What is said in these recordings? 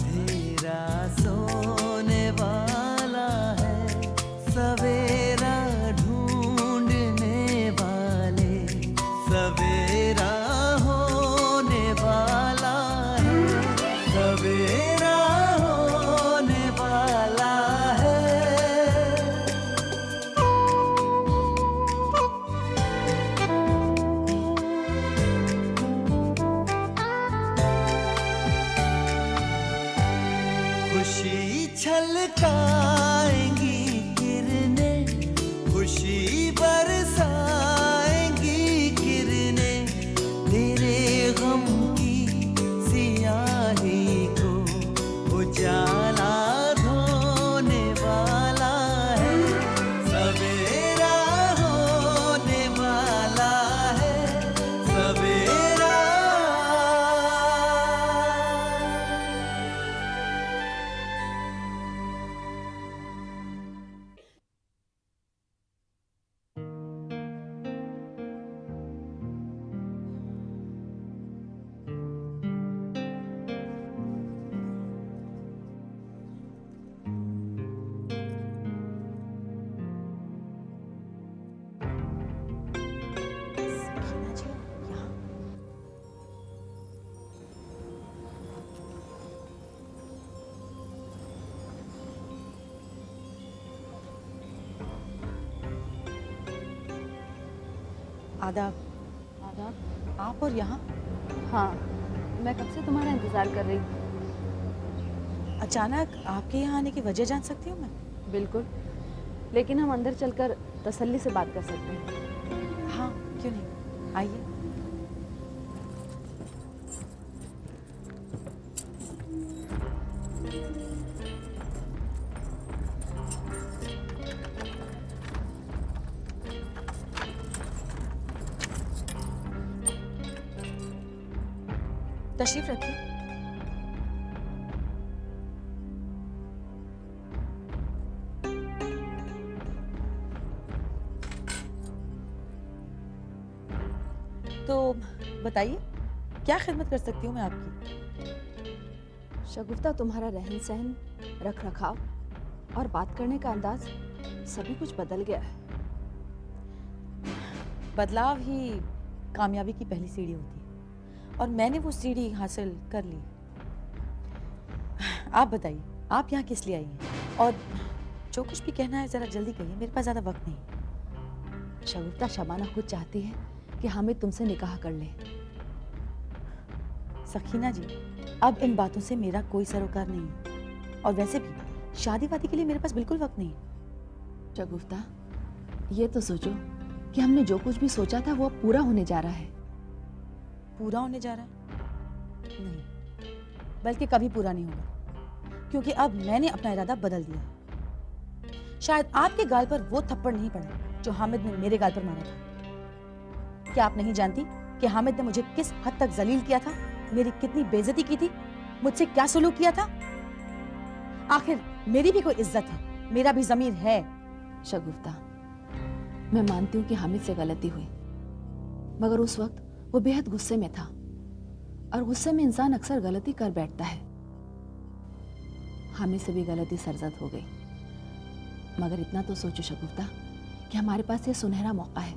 अंधेरा सोने वाला है, सवेरा ढूंढने वाले, सवेरा होने वाला है, सवेरा होने वाला है। खुशी छलकाएंगी किरणें, खुशी बरसाएंगी किरणें, तेरे गम की सियाही को उजाला धोने वाला है, सवेरा होने वाला है, सवेरा। सकीना जी, यहाँ आदाब। आदाब। आप और यहाँ हाँ, मैं कब से तुम्हारा इंतज़ार कर रही हूँ। अचानक आपके यहाँ आने की वजह जान सकती हूँ मैं? बिल्कुल, लेकिन हम अंदर चलकर तसल्ली से बात कर सकते हैं। हाँ, क्यों नहीं, आइए। तशरीफ रखिए। तो बताइए, क्या खिदमत कर सकती हूँ मैं आपकी? शगुफ्ता, तुम्हारा रहन सहन, रख रखाव और बात करने का अंदाज सभी कुछ बदल गया है। बदलाव ही कामयाबी की पहली सीढ़ी होती है और मैंने वो सीढ़ी हासिल कर ली। आप बताइए, आप यहाँ किस लिए आई हैं? और जो कुछ भी कहना है जरा जल्दी कहिए, मेरे पास ज़्यादा वक्त नहीं। शगुफ्ता, शबाना खुद चाहती है कि हामिद तुमसे निकाह कर ले। सकीना जी, अब इन बातों से मेरा कोई सरोकार नहीं है और वैसे भी शादी वादी के लिए मेरे पास बिल्कुल वक्त नहीं है। शगुफ्ता, ये तो सोचो कि हमने जो कुछ भी सोचा था वो अब पूरा होने जा रहा है। पूरा होने जा रहा है? नहीं, बल्कि कभी पूरा नहीं होगा, क्योंकि अब मैंने अपना इरादा बदल दिया है। शायद आपके गाल पर वो थप्पड़ नहीं पड़ा जो हामिद ने मेरे गाल पर मारा था। क्या आप नहीं जानती कि हामिद ने मुझे किस हद तक जलील किया था, मेरी कितनी बेइज्जती की थी, मुझसे क्या सलूक किया था? आखिर मेरी भी कोई इज्जत है, मेरा भी ज़मीर है। शगुफ्ता, मैं मानती हूँ कि हामिद से गलती हुई, मगर उस वक्त वो बेहद गुस्से में था और गुस्से में इंसान अक्सर गलती कर बैठता है। हामिद से भी गलती सरजद हो गई, मगर इतना तो सोचो शगुफ्ता कि हमारे पास ये सुनहरा मौका है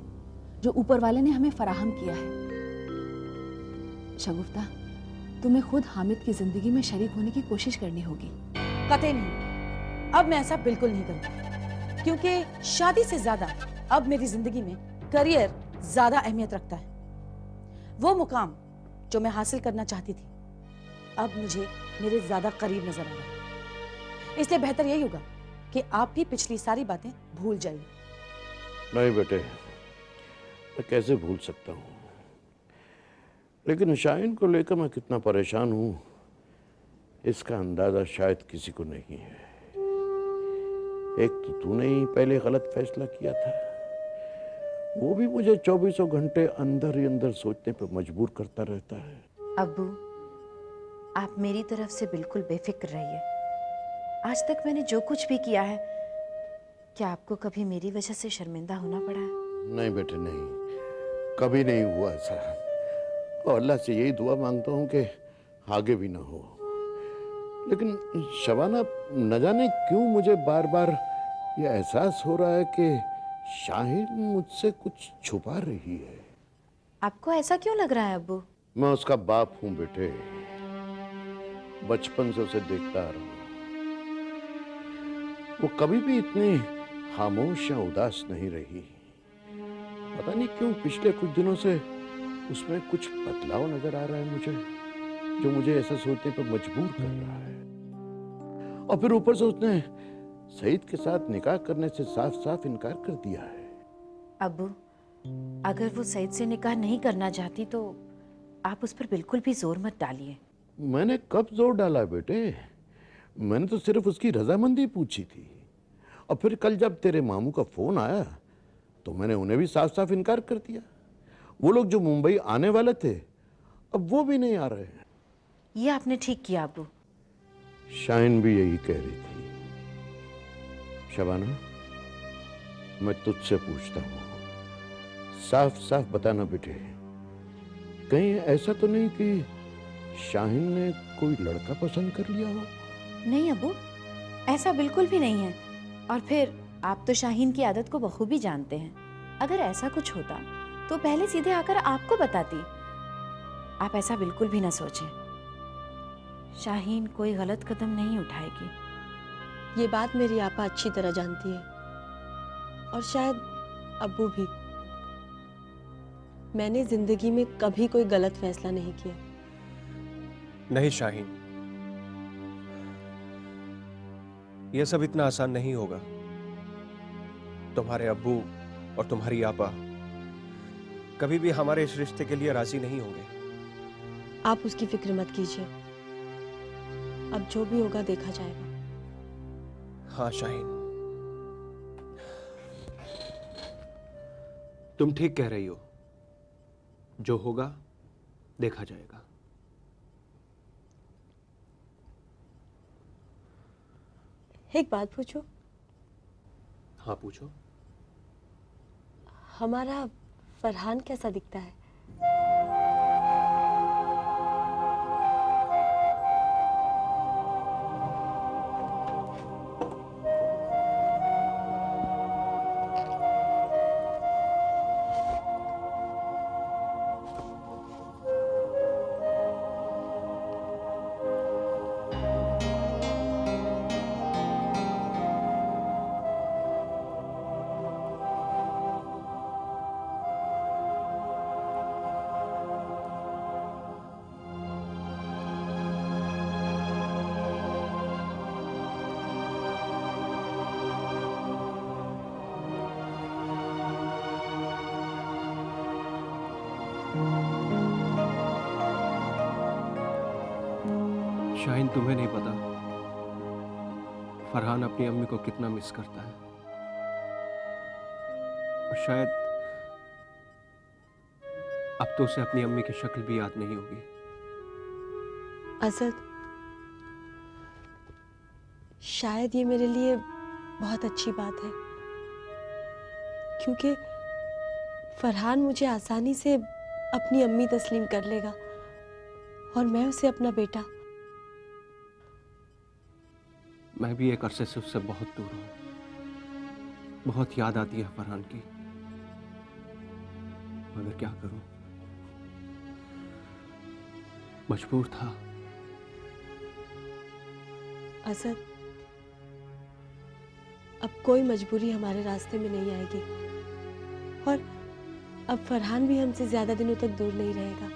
जो ऊपर वाले ने हमें फराहम किया है। शगुफ्ता, तुम्हें खुद हामिद की जिंदगी में शरीक होने की कोशिश करनी होगी। कतई नहीं, अब मैं ऐसा बिल्कुल नहीं करूंगी, क्योंकि शादी से ज्यादा अब मेरी जिंदगी में करियर ज्यादा अहमियत रखता है। वो मुकाम जो मैं हासिल करना चाहती थी अब मुझे मेरे ज्यादा करीब नजर आ रहा है। इसलिए बेहतर यही होगा कि आप भी पिछली सारी बातें भूल जाइए। नहीं बेटे, मैं कैसे भूल सकता हूँ, लेकिन शाहीन को लेकर मैं कितना परेशान हूँ इसका अंदाजा शायद किसी को नहीं है। एक तो तूने ही पहले गलत फैसला किया था, वो भी मुझे 24 घंटे अंदर ही अंदर सोचने पर मजबूर करता रहता है। अब्बू, आप मेरी तरफ से बिल्कुल बेफिक्र रहिए। आज तक मैंने जो कुछ भी किया है, क्या आपको कभी मेरी वजह से शर्मिंदा होना पड़ा है? नहीं बेटे नहीं, कभी नहीं हुआ ऐसा, और अल्लाह से यही दुआ मांगता हूँ कि आगे भी ना हो। लेकिन शबाना, न जाने क्यों मुझे बार बार यह एहसास हो रहा है कि शाहिन मुझसे कुछ छुपा रही है। आपको ऐसा क्यों लग रहा है अब्बू? मैं उसका बाप हूं बेटे, बचपन से उसे देखता आ रहा हूं। वो कभी भी इतनी खामोश या उदास नहीं रही। पता नहीं क्यों पिछले कुछ दिनों से उसमें कुछ बदलाव नजर आ रहा है मुझे, जो मुझे ऐसा सोचने पर मजबूर कर रहा है। और फिर ऊपर से उसने सईद के साथ निकाह करने से साफ साफ इनकार कर दिया है। अब्बू, अगर वो सईद से निकाह नहीं करना चाहती तो आप उस पर बिल्कुल भी जोर मत डालिए। मैंने कब जोर डाला बेटे? मैंने तो सिर्फ उसकी रजामंदी पूछी थी। और फिर कल जब तेरे मामू का फोन आया तो मैंने उन्हें भी साफ साफ इनकार कर दिया। वो लोग जो मुंबई आने वाले थे, अब वो भी नहीं आ रहे हैं। ये आपने ठीक किया अब्बू। शाइन भी यही कह रही थी। शबाना, मैं तुझसे पूछता हूँ, साफ साफ बताना बेटे, कहीं ऐसा तो नहीं कि शाहिन ने कोई लड़का पसंद कर लिया हो? नहीं अब्बू, ऐसा बिल्कुल भी नहीं है। और फिर आप तो शाहीन की आदत को बखूबी जानते हैं। अगर ऐसा कुछ होता तो पहले सीधे आकर आपको बताती। आप ऐसा बिल्कुल भी ना सोचें। शाहीन कोई गलत कदम नहीं उठाएगी। ये बात मेरी आपा अच्छी तरह जानती है, और शायद अब्बू भी। मैंने जिंदगी में कभी कोई गलत फैसला नहीं किया। नहीं शाहीन, यह सब इतना आसान नहीं होगा। तुम्हारे अब्बू और तुम्हारी आपा कभी भी हमारे इस रिश्ते के लिए राजी नहीं होंगे। आप उसकी फिक्र मत कीजिए, अब जो भी होगा देखा जाएगा। हाँ शाहीन, तुम ठीक कह रही हो। जो होगा देखा जाएगा। एक बात पूछो? हाँ पूछो। हमारा फरहान कैसा दिखता है? शाहीन, तुम्हें नहीं पता फरहान अपनी अम्मी को कितना मिस करता है। और शायद अब तो उसे अपनी अम्मी की शक्ल भी याद नहीं होगी। असद, शायद ये मेरे लिए बहुत अच्छी बात है, क्योंकि फरहान मुझे आसानी से अपनी अम्मी तस्लीम कर लेगा और मैं उसे अपना बेटा। मैं भी एक अरसे से उससे बहुत दूर हूं। बहुत याद आती है फरहान की, मगर क्या करूं, मजबूर था। असद, अब कोई मजबूरी हमारे रास्ते में नहीं आएगी, और अब फरहान भी हमसे ज्यादा दिनों तक दूर नहीं रहेगा।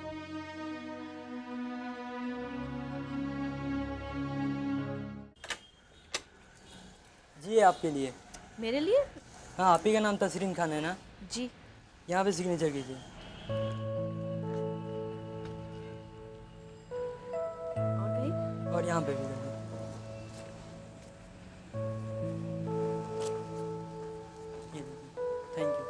जी ये आपके लिए। मेरे लिए? हाँ, आप ही का नाम तसरीन खान है ना? जी। यहाँ पे सिग्नेचर कीजिए। और कहीं? और यहाँ पे भी करिए। ये देखिए, थैंक यू।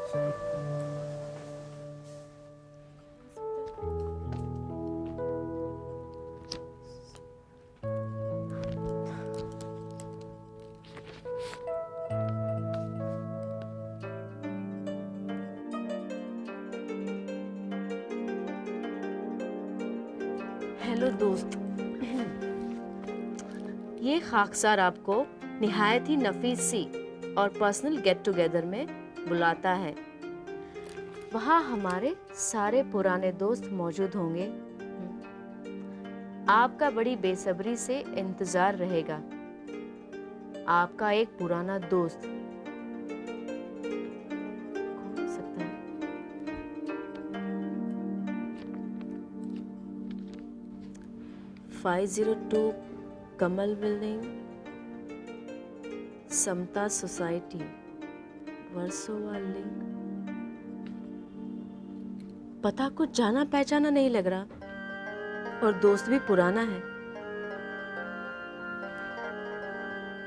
हेलो दोस्त। ये खाकसार आपको निहायत ही नफीस सी और पर्सनल गेट टुगेदर में बुलाता है। वहाँ हमारे सारे पुराने दोस्त मौजूद होंगे। आपका बड़ी बेसब्री से इंतजार रहेगा। आपका एक पुराना दोस्त कौन हो सकता है? (502) कमल बिल्डिंग, समता सोसाइटी, वर्सोवा लिंक। पता कुछ जाना पहचाना नहीं लग रहा और दोस्त भी पुराना है।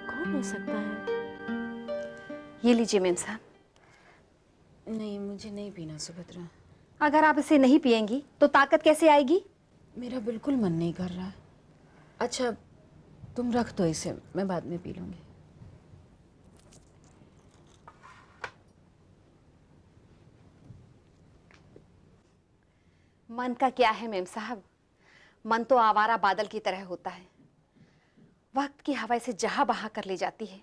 कौन हो सकता है? ये लीजिए मेम साहब। नहीं, मुझे नहीं पीना सुभद्रा। अगर आप इसे नहीं पिएंगी तो ताकत कैसे आएगी? मेरा बिल्कुल मन नहीं कर रहा है। अच्छा, तुम रख दो इसे, मैं बाद में पी लूंगी। मन का क्या है मेम साहब, मन तो आवारा बादल की तरह होता है। वक्त की हवा इसे जहां बहा कर ले जाती है,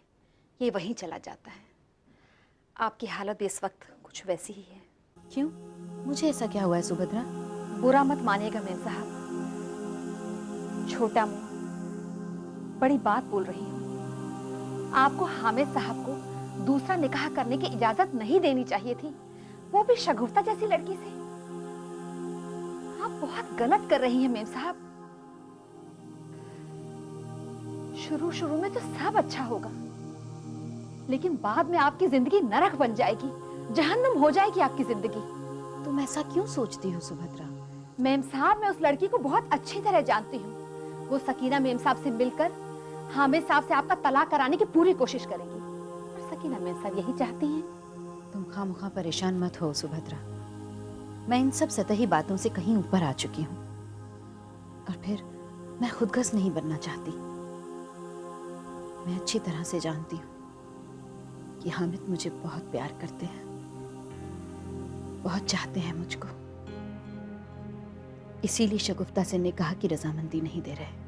ये वहीं चला जाता है। आपकी हालत भी इस वक्त कुछ वैसी ही है। क्यों? मुझे ऐसा क्या हुआ है सुभद्रा? बुरा मत मानिएगा मेम साहब, छोटा मुंह बड़ी बात बोल रही हूँ। आपको हामिद साहब को दूसरा निकाह करने की इजाजत नहीं देनी चाहिए थी, वो भी शगुफ्ता जैसी लड़की से। आप बहुत गलत कर रही हैं मेम साहब। शुरू शुरू में तो सब अच्छा होगा, लेकिन बाद में आपकी जिंदगी नरक बन जाएगी, जहन्नुम हो जाएगी आपकी जिंदगी। तुम ऐसा क्यों सोचती हो सुभद्रा? मेम साहब, मैं उस लड़की को बहुत अच्छी तरह जानती हूँ। वो सकीना मेम साहब से मिलकर हामिद साहब से आपका तलाक कराने की पूरी कोशिश करेगी, और सकीना मेम साहब यही चाहती हैं। तुम खामखा परेशान मत हो सुभद्रा। मैं इन सब सतही बातों से कहीं ऊपर आ चुकी हूँ, और फिर मैं खुदगर्ज नहीं बनना चाहती। मैं अच्छी तरह से जानती हूँ कि हामिद मुझे बहुत प्यार करते हैं, बहुत चाहते हैं मुझको। इसीलिए शगुफ्ता से निकाह की रजामंदी नहीं दे रहे।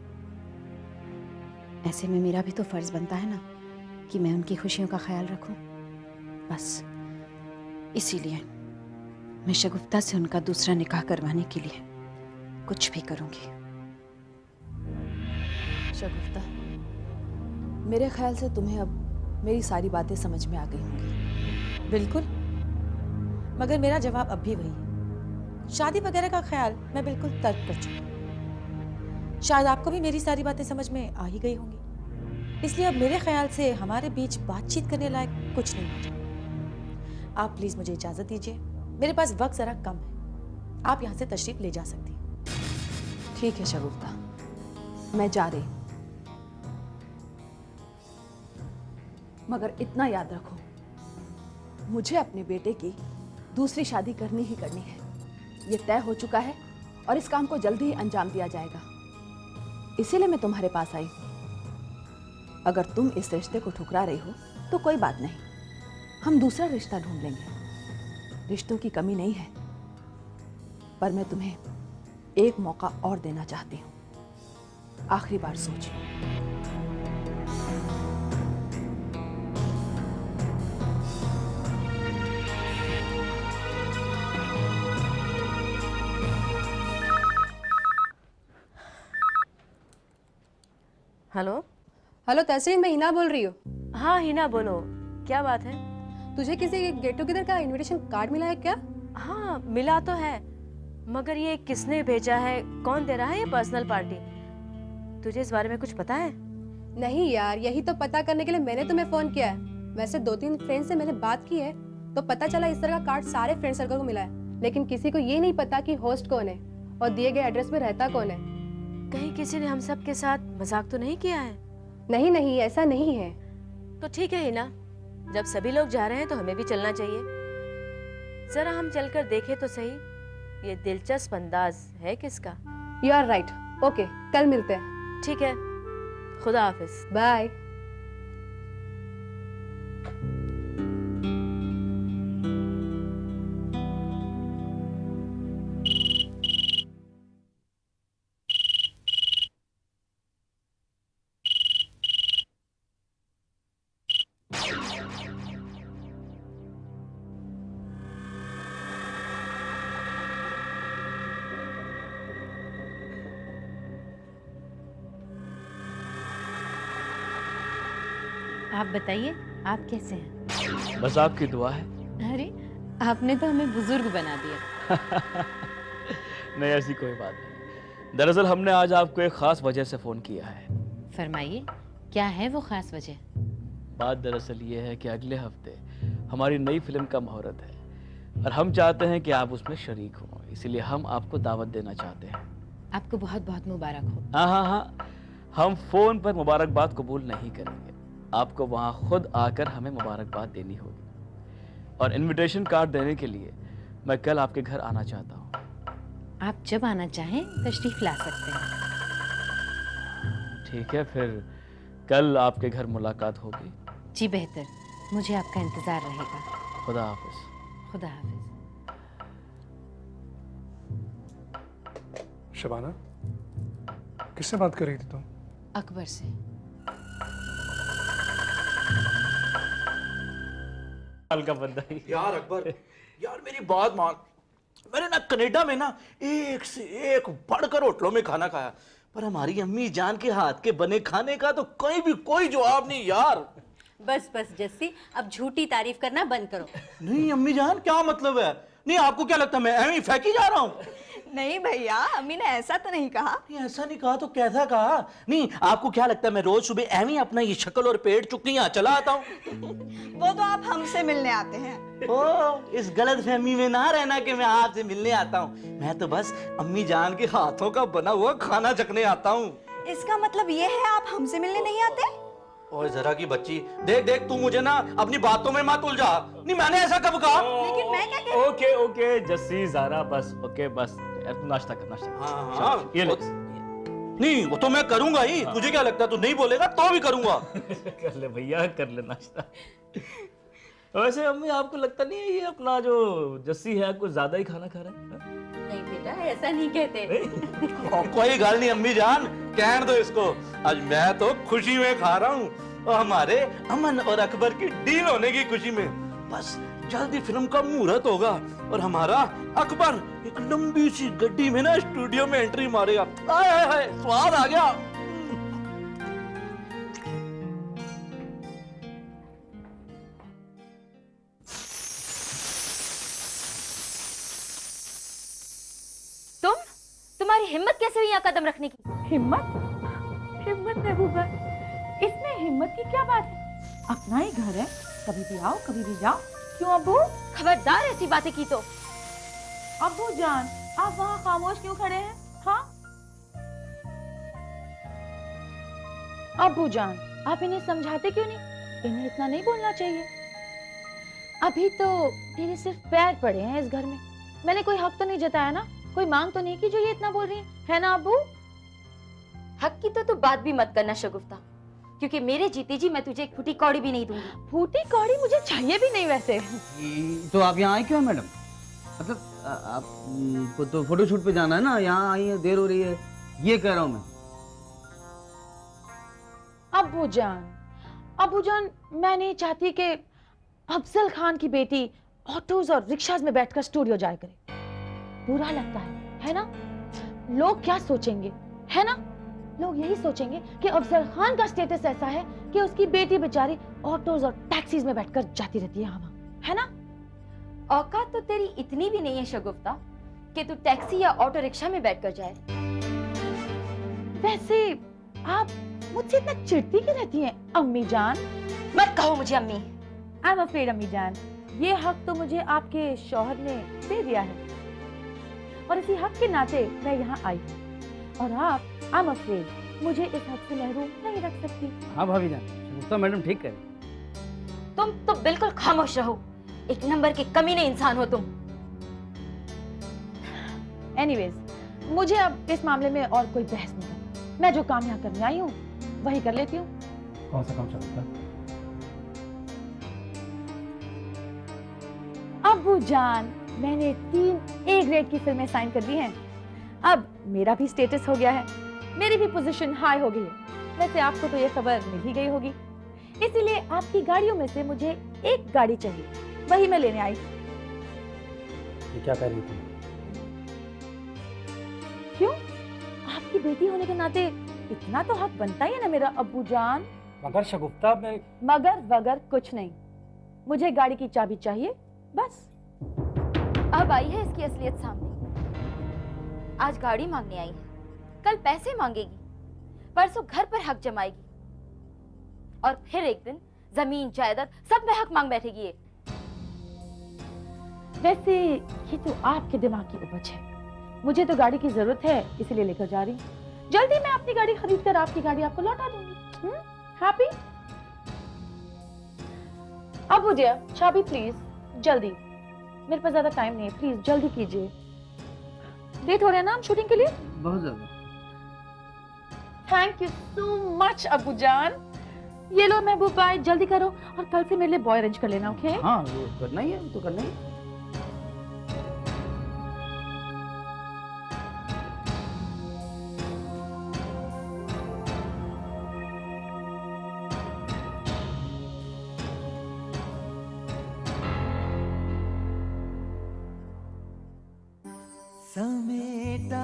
ऐसे में मेरा भी तो फर्ज बनता है ना कि मैं उनकी खुशियों का ख्याल रखूं। बस इसीलिए मैं शगुफ्ता से उनका दूसरा निकाह करवाने के लिए कुछ भी करूंगी। शगुफ्ता, मेरे ख्याल से तुम्हें अब मेरी सारी बातें समझ में आ गई होंगी। बिल्कुल, मगर मेरा जवाब अब भी वही है। शादी वगैरह का ख्याल मैं बिल्कुल तर्क कर चुकी हूँ। शायद आपको भी मेरी सारी बातें समझ में आ ही गई होंगी, इसलिए अब मेरे ख्याल से हमारे बीच बातचीत करने लायक कुछ नहीं बचा। आप प्लीज मुझे इजाजत दीजिए, मेरे पास वक्त जरा कम है। आप यहाँ से तशरीफ ले जा सकती हैं। ठीक है शगुफ्ता, मैं जा रही हूँ, मगर इतना याद रखो, मुझे अपने बेटे की दूसरी शादी करनी ही करनी है। ये तय हो चुका है और इस काम को जल्दी ही अंजाम दिया जाएगा। इसीलिए मैं तुम्हारे पास आई हूं। अगर तुम इस रिश्ते को ठुकरा रही हो तो कोई बात नहीं, हम दूसरा रिश्ता ढूंढ लेंगे। रिश्तों की कमी नहीं है, पर मैं तुम्हें एक मौका और देना चाहती हूं। आखिरी बार सोचिए। हेलो। हेलो तहसीन, मैं हिना बोल रही हूँ। हाँ हिना, बोलो, क्या बात है? तुझे किसी गेट टुगेदर का इनविटेशन कार्ड मिला है क्या? हाँ मिला तो है, मगर ये किसने भेजा है, कौन दे रहा है ये पर्सनल पार्टी? तुझे इस बारे में कुछ पता है? नहीं यार, यही तो पता करने के लिए मैंने तुम्हें फोन किया है। वैसे 2-3 फ्रेंड से मैंने बात की है तो पता चला इस तरह का कार्ड सारे फ्रेंड सर्कल को मिला है, लेकिन किसी को ये नहीं पता कि होस्ट कौन है और दिए गए एड्रेस पे रहता कौन है। कहीं किसी ने हम सब के साथ मजाक तो नहीं किया है? नहीं नहीं, ऐसा नहीं है। तो ठीक है हिना, जब सभी लोग जा रहे हैं तो हमें भी चलना चाहिए। जरा हम चलकर देखें तो सही, ये दिलचस्प अंदाज है किसका। You are right. ओके, कल मिलते हैं। ठीक है, खुदा हाफिज। बाय। आप बताइए, आप कैसे हैं? बस आपकी दुआ है। अरे, आपने तो हमें बुजुर्ग बना दिया। नहीं, ऐसी कोई बात नहीं। दरअसल हमने आज आपको एक ख़ास वजह से फ़ोन किया है। फरमाइए, क्या है वो ख़ास वजह? बात दरअसल ये है कि अगले हफ्ते हमारी नई फिल्म का मुहूर्त है और हम चाहते हैं कि आप उसमें शरीक हों, इसीलिए हम आपको दावत देना चाहते हैं। आपको बहुत बहुत मुबारक हो। हाँ हाँ हाँ, हम फ़ोन पर मुबारकबाद कबूल नहीं करेंगे, आपको वहाँ खुद आकर हमें मुबारकबाद देनी होगी। और इनविटेशन कार्ड देने के लिए मैं कल आपके घर आना चाहता हूँ। आप जब आना चाहें तशरीफ़ ला सकते हैं। ठीक है, फिर कल आपके घर मुलाकात होगी। जी बेहतर, मुझे आपका इंतज़ार रहेगा। खुदा हाफिज़। खुदा हाफिज़। शबाना, किससे बात कर रही थी तुम? अकबर से। का बंदा ही। यार अकबर, यार मेरी बात मान। मैंने ना कनाडा में ना एक से एक बढ़कर होटलों में खाना खाया, पर हमारी अम्मी जान के हाथ के बने खाने का तो कहीं भी कोई जवाब नहीं यार। बस बस जस्सी, अब झूठी तारीफ करना बंद करो। नहीं अम्मी जान, क्या मतलब है? नहीं, आपको क्या लगता है मैं ऐਵੇਂ ही फेंकी जा रहा हूँ? नहीं भैया, अम्मी ने ऐसा तो नहीं कहा। नहीं, ऐसा नहीं कहा तो कैसा कहा? नहीं, आपको क्या लगता है मैं रोज सुबह ऐਵੇਂ ही अपना ये शक्ल और पेट चुक के यहाँ चला आता हूँ? वो तो आप हमसे मिलने आते हैं। ओ, इस गलतफहमी में ना रहना कि मैं आपसे मिलने आता हूँ। मैं तो बस अम्मी जान के हाथों का बना हुआ खाना चखने आता हूँ। इसका मतलब ये है आप हमसे मिलने नहीं आते? ओए जरा की बच्ची, देख देख, तू मुझे ना अपनी बातों में मत उलझा। नहीं, मैंने ऐसा कब कहा? लेकिन मैं क्या कह... ओके ओके जस्सी, ज़ारा, बस ओके बस यार, तू नाश्ता कर, नाश्ता कर। हाँ, शाबाश, ये ले। नहीं, वो तो मैं करूंगा ही। तुझे क्या लगता है तू नहीं बोलेगा तो भी करूंगा? कर ले भैया, कर ले नाश्ता। वैसे अम्मी, आपको लगता नहीं है ये अपना जो जस्सी है कुछ ज्यादा ही खाना खा रहा है? नहीं बेटा, ऐसा नहीं कहते। कोई गल नहीं अम्मी जान, कहने दो इसको। आज मैं तो खुशी में खा रहा हूँ, और हमारे अमन और अकबर की डील होने की खुशी में। बस जल्दी फिल्म का मुहूर्त होगा और हमारा अकबर एक लंबी सी गड्डी में ना स्टूडियो में एंट्री मारेगा। आय हाय हाय, स्वाद आ गया। तुम्हारी हिम्मत कैसे हुई यहाँ कदम रखने की? हिम्मत? हिम्मत महबूबा, इसमें हिम्मत की क्या बात है? अपना ही घर है, कभी भी आओ कभी भी जाओ। क्यों अब्बू? खबरदार ऐसी बातें की तो। अब्बू जान, आप वहाँ खामोश क्यों खड़े हैं? हाँ अब्बू जान, आप इन्हें समझाते क्यों नहीं? इन्हें इतना नहीं बोलना चाहिए। अभी तो मेरे सिर्फ पैर पड़े हैं इस घर में, मैंने कोई हक तो नहीं जताया ना, कोई मांग तो नहीं की जो ये इतना बोल रही है ना अब्बू? हक की तो तू बात भी मत करना शगुफ्ता, क्योंकि मेरे जीते जी मैं तुझे एक फूटी कौड़ी भी नहीं दूंगी। फूटी कौड़ी मुझे चाहिए भी नहीं वैसे। तो आप यहाँ आए क्यों हैं मैडम? मतलब आपको तो फोटोशूट पे जाना है ना, यहाँ आई है, देर हो रही है, ये कह रहा हूँ मैं। अब्बू जान, मैं नहीं चाहती कि अफजल खान की बेटी ऑटोज और रिक्शाज में बैठकर स्टूडियो जाया करे। बुरा लगता है ना? लोग क्या सोचेंगे, है ना? लोग यही सोचेंगे कि अफजल खान का स्टेटस ऐसा है कि उसकी बेटी बेचारी ऑटोज और टैक्सीज में बैठकर जाती रहती है यहाँ, है ना? औकात तो तेरी इतनी भी नहीं है शगुफ्ता कि तू टैक्सी या ऑटो रिक्शा में बैठकर जाए। वैसे आप मुझसे इतना चिढ़ती क्यों रहती हैं अम्मी जान? मत कहो मुझे अम्मी। आई एम अफ्रेड अम्मी जान, ये हक तो मुझे आपके शौहर ने दे दिया है और इसी हक के नाते मैं यहाँ आई हूँ, और आप आई एम अफ्रेड मुझे इस हक से महरूम नहीं रख सकती। हाँ भाभी जान, शगुफ्ता मैडम ठीक करें। तुम तो बिल्कुल खामोश रहो, एक नंबर के कमीने इंसान हो तुम। एनीवेज, मुझे अब इस मामले में और कोई बहस नहीं करना। मैं जो काम यहाँ करने आई हूँ वही कर लेती हूँ। कौन सा काम चलता है? अब्बू जान, मैंने 3 A ग्रेड की फिल्में साइन कर दी हैं। अब मेरा भी स्टेटस हो गया है, मेरी भी पोजीशन हाई हो गई है। वैसे आपको तो ये खबर मिल ही गई होगी, इसीलिए आपकी गाड़ियों में से मुझे एक गाड़ी चाहिए, वही मैं लेने आई। ये क्या कह रही थी? क्यों? आपकी बेटी होने के नाते इतना तो हक बनता ही है ना मेरा अब्बू जान। मगर शगुफ्ता मैं मगर वगर कुछ नहीं, मुझे गाड़ी की चाबी चाहिए बस। अब आई है इसकी असलियत सामने। आज गाड़ी मांगने आई है, कल पैसे मांगेगी, परसों घर पर हक जमाएगी और फिर एक दिन जमीन जायदाद सब में हक मांग बैठेगी ये। वैसे ये तो आपके दिमाग की उपज है, मुझे तो गाड़ी की जरूरत है इसीलिए लेकर जा रही हूँ। जल्दी मैं अपनी गाड़ी खरीद कर आपकी गाड़ी आपको लौटा दूंगी। हैप्पी? अब मुझे चाबी प्लीज, जल्दी, मेरे पास ज्यादा टाइम नहीं है, प्लीज जल्दी कीजिए। लेट हो रहे हैं ना हम शूटिंग के लिए? बहुत ज्यादा। Thank you so much Abu जान। ये लो महबूब भाई, जल्दी करो और कल से मेरे लिए बॉय अरेंज कर लेना, ओके? हाँ वो करना ही है, वो तो करना ही है। समेटा